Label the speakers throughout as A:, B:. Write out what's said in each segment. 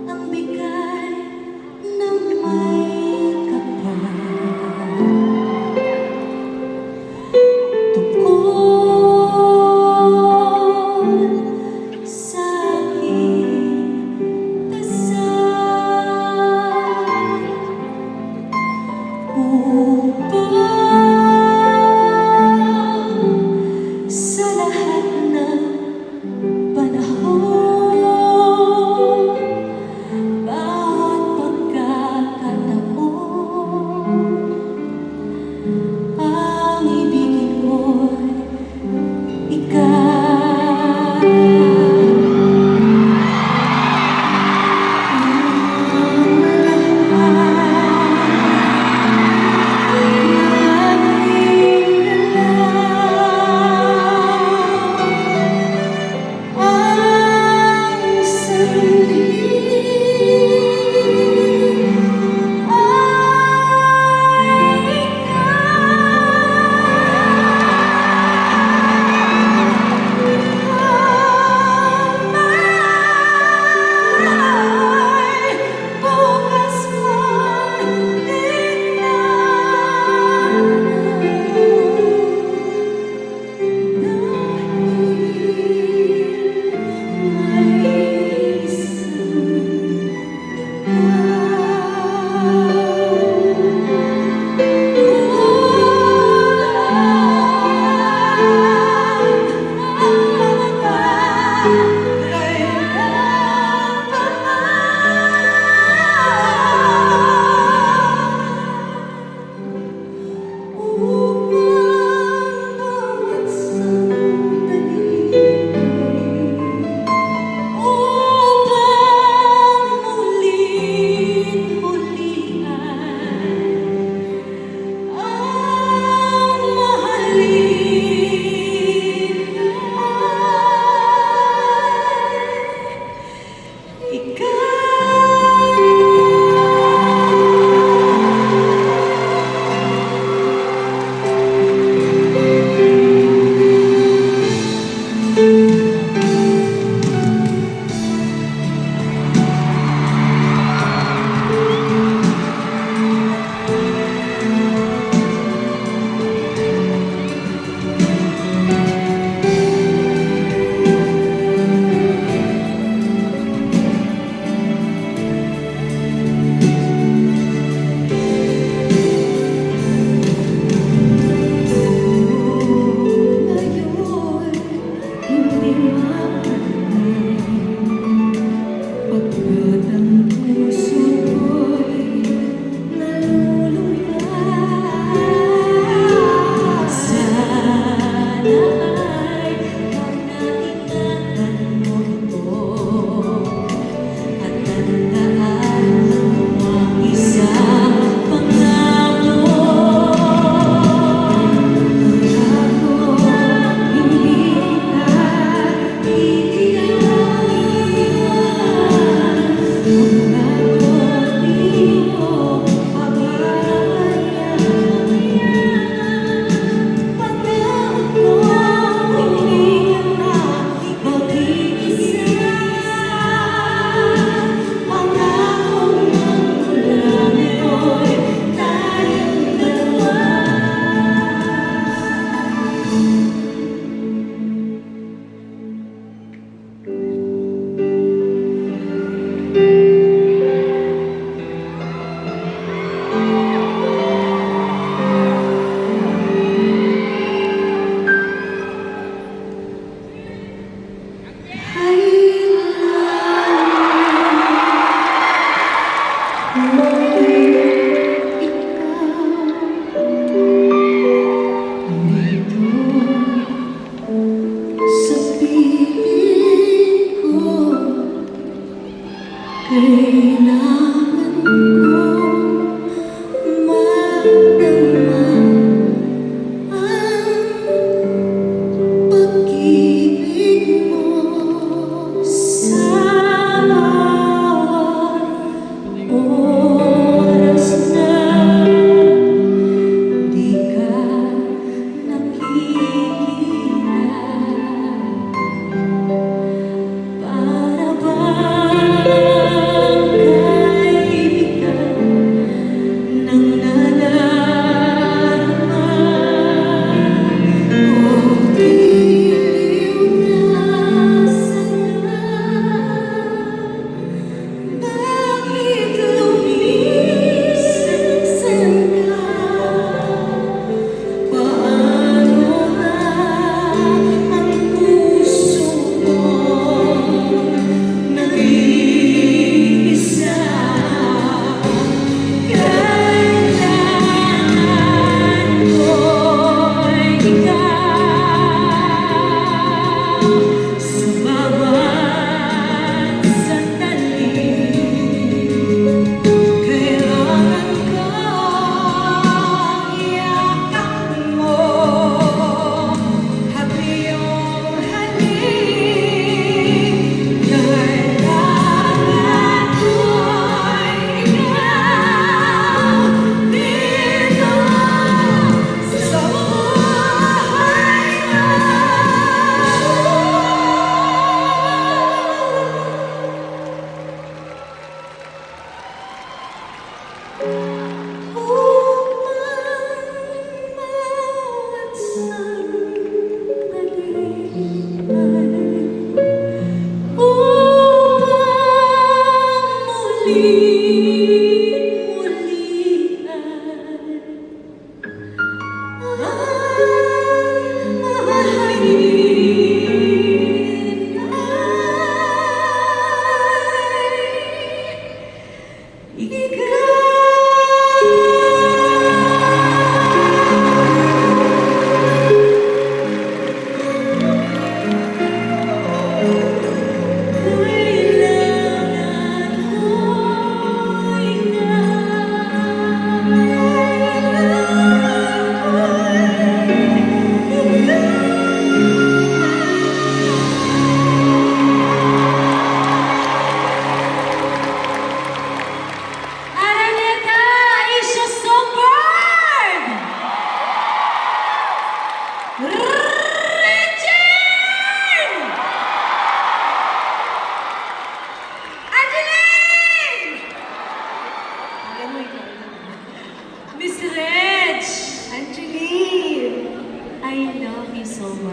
A: ang bigay ng may kapal. Tungkol sa aking dasal upang sa lahat ng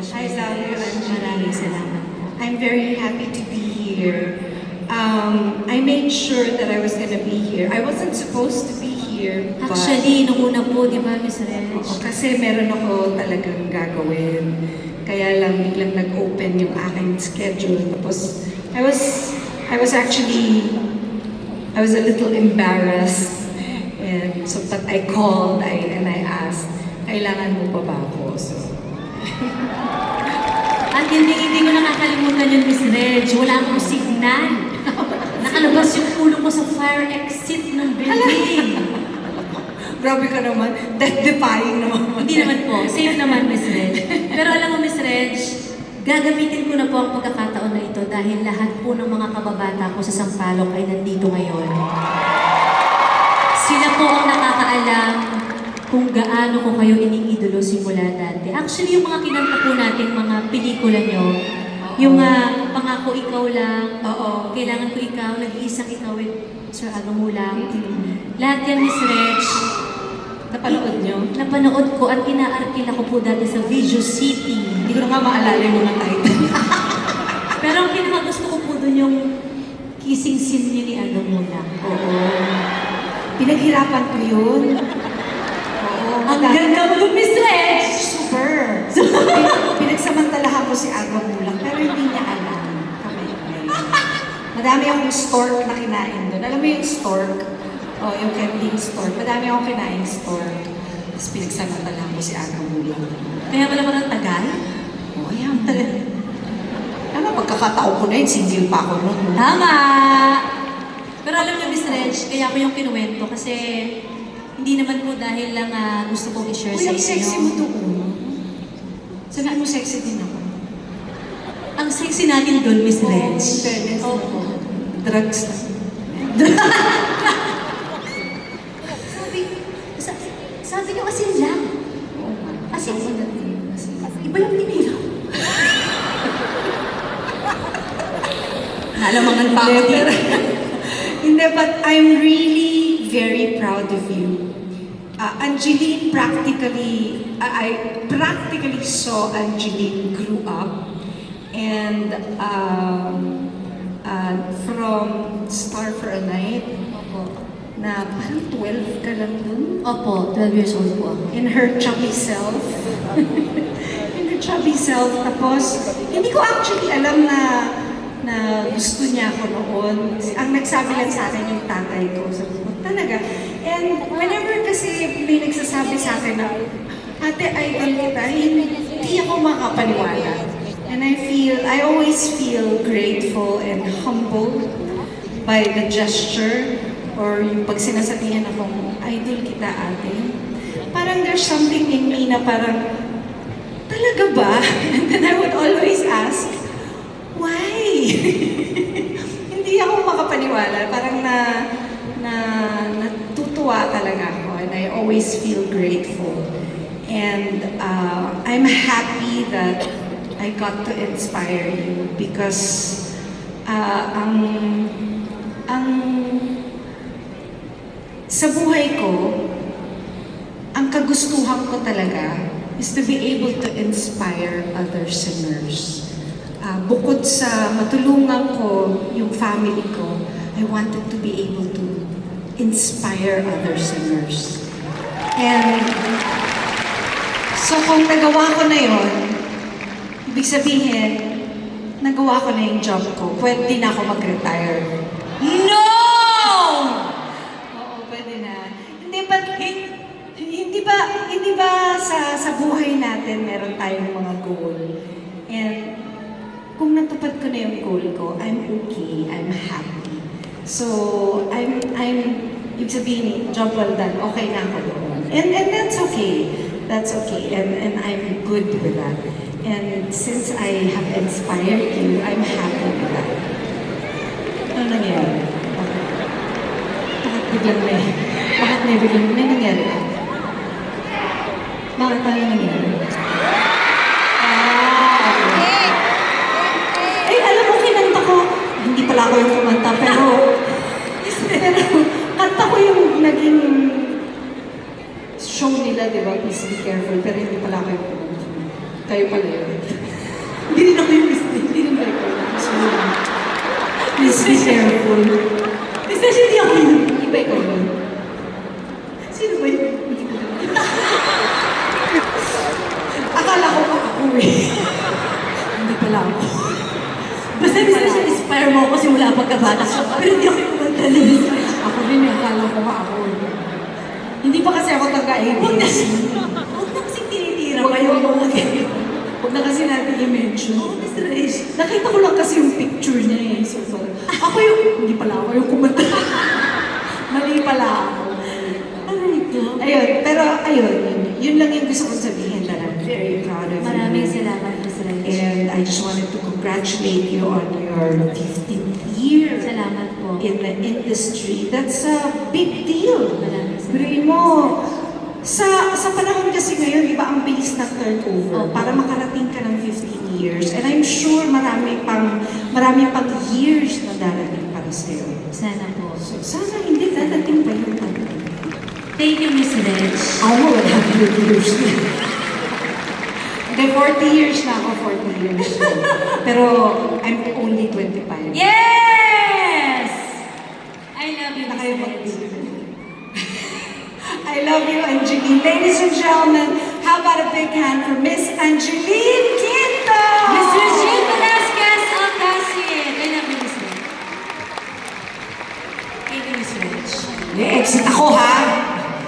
A: gosh,
B: I
A: Miss
B: love you,
A: Reg.
B: Anjali.
A: Maraming salamat po.
B: I'm very happy to be here. I made sure that I was gonna be here. I wasn't supposed to be here, but
A: Actually, nung una po, di ba, Miss Reg?
B: oo, kasi meron ako talagang gagawin. Kaya lang biglang nag-open yung aking schedule. Tapos I was I was a little embarrassed. And so, but I called and I asked, kailangan mo pa ba ako? So,
A: At hindi ko nakakalimutan yun, Miss Reg. Wala akong signal. Nakalabas yung ulo ko sa fire exit ng building.
B: grabe ka naman. Death-defying naman.
A: Hindi naman po. Safe naman, Miss Reg. Pero alam mo, Miss Reg, gagamitin ko na po ang pagkakataon na ito dahil lahat po ng mga kababata ko sa Sampaloc ay nandito ngayon. Sila po ang nakakaalam kung gaano ko kayo iniidolo simula dati. Actually, yung mga kinanta po natin, mga pelikula nyo, yung Pangako Ikaw Lang,
B: Oo.
A: Kailangan Ko Ikaw, Nag-iisang Ikaw with Sir Agamulang. Lahat yan, Miss Reg,
B: Napanood nyo?
A: napanood ko at inaarkil ako po dati sa Visual City.
B: Hindi ko na nga maalala yung mga title.
A: Pero ang pinakagusto ko po dun yung kissing scene niyo ni Agamulang.
B: Oo. Pinaghirapan ko yun. Oo.
A: Ang ganda mo dun, Miss Reg!
B: Super. Pinagsamantalahan ko si Aga Mulang, pero hindi niya alam. Madami akong stork na kinain doon. Alam mo yung stork? O, yung canteen stork. Madami akong kinain stork. Tapos pinagsamantalahan ko si Aga Mulang.
A: Kaya pala parang tagal?
B: O, ayan. Ano, pagkakataon ko na yun, single pa ako noon.
A: Tama! Pero alam niyo, Miss Reg, kaya ako yung kinuwento kasi hindi naman po dahil lang gusto kong i-share
B: Uy,
A: sa
B: ang sexy mo
A: inyo.
B: doon. Sana mo sexy din ako.
A: Ang sexy natin doon, Miss Reg.
B: In fairness.
A: Opo.
B: Drugs.
A: Sabi niyo asin lang. Asin. Iba yung tinilaw.
B: Halamangan pa ako dito. Hindi, but I'm really very proud of you. Angeline I practically saw Angeline grew up. And from Star for a Night, na parang 12 ka lang nun.
A: Opo, 12 years old po ako.
B: In her chubby self. In her chubby self. Tapos, hindi ko actually alam na gusto niya ako noon. Ang nagsabi lang sa akin yung tatay ko. Sabi ko, talaga. And whenever kasi may nagsasabi sa akin na, ate, idol kita, hindi ako makapaniwala. And I always feel grateful and humbled by the gesture or yung pag sinasabihan akong, idol kita, ate. Parang there's something in me na parang, talaga ba? And then I would always ask, why? Hindi ako makapaniwala. Parang natutuwa talaga ako. And I always feel grateful. And I'm happy that I got to inspire you because sa buhay ko, ang kagustuhan ko talaga is to be able to inspire other singers. Bukod sa matulungan ko yung family ko, I wanted to be able to inspire other singers. And so kung nagawa ko na yon, ibig sabihin, nagawa ko na yung job ko. Pwede na ako mag-retire.
A: No!
B: Oo, pwede na. Hindi ba sa buhay natin meron tayong mga goal? And kung natupad ko na yung goal ko, I'm okay, I'm happy. So, ibig sabihin, job well done, okay na ako doon. And that's okay. That's okay. And I'm good with that. And since I have inspired you, I'm happy with that. Ano nangyari? Bakit biglang may nangyari? Bakit tayo nangyari? Eh, alam mo, kinanta ko, hindi pala ako yung kumanta, pero kanta ko yung naging show nila, di ba? Please be careful, pero hindi pala ako yung kumanta. Kayo pala yun. be careful.
A: Especially ako yun.
B: Iba ikaw yun. Sino ba yun? Hindi ko alam. Akala ko pa ako eh. Hindi pala ako.
A: Basta especially inspire mo ako simula pagkabata. Pero hindi ako kumanta ni Miss Reg.
B: Ako rin, akala ko pa ako. Hindi pa kasi ako
A: Huwag na,
B: taga-ABS.
A: huwag na kasing tinitira pa yung mga ganyan.
B: Huwag na kasi natin i-mention.
A: Oo, Miss Reg.
B: Nakita ko lang kasi yung picture niya eh. So, ako yung, hindi pala ako yung kumanta. Mali pala ako.
A: Aray ko.
B: Ayun, pero ayun, yun lang yung gusto kong sabihin that I'm very proud of
A: Maraming
B: you.
A: salamat, Miss Reg.
B: And I just wanted to congratulate you on your 15th year
A: Salamat po.
B: in the industry. That's a big deal.
A: Maraming salamat.
B: Pero mo, sa panahon kasi ngayon, di ba ang bilis ng turnover
A: Opo.
B: para makarating ka ng 15 years. And I'm sure marami pang years na darating para sa'yo.
A: Sana po.
B: So, sana hindi dadating pa yung ano.
A: Thank you, Miss Reg.
B: Ako, 100 years na. Hindi, 40 years na ako, 40 years na. Pero, I'm only 25.
A: Yes! I love you,
B: Na
A: Miss
B: kayo
A: Reg.
B: mag-isip. I love you, Angeline. Ladies and gentlemen, how about a big hand for Miss Angeline Quinto?
A: Miss Regine Velasquez Alcacid. I love you, Miss Reg. Thank you, Miss Reg.
B: Exit ako, ha?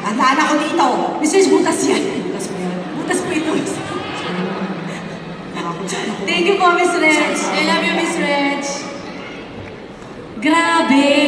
B: Tandaan ako dito.
A: Miss Reg, butas yan.
B: Bukas mo yan.
A: Butas po ito.
B: Nakakot saan ako.
A: Thank you po, Miss Reg. I love you, Miss Reg. Grabe!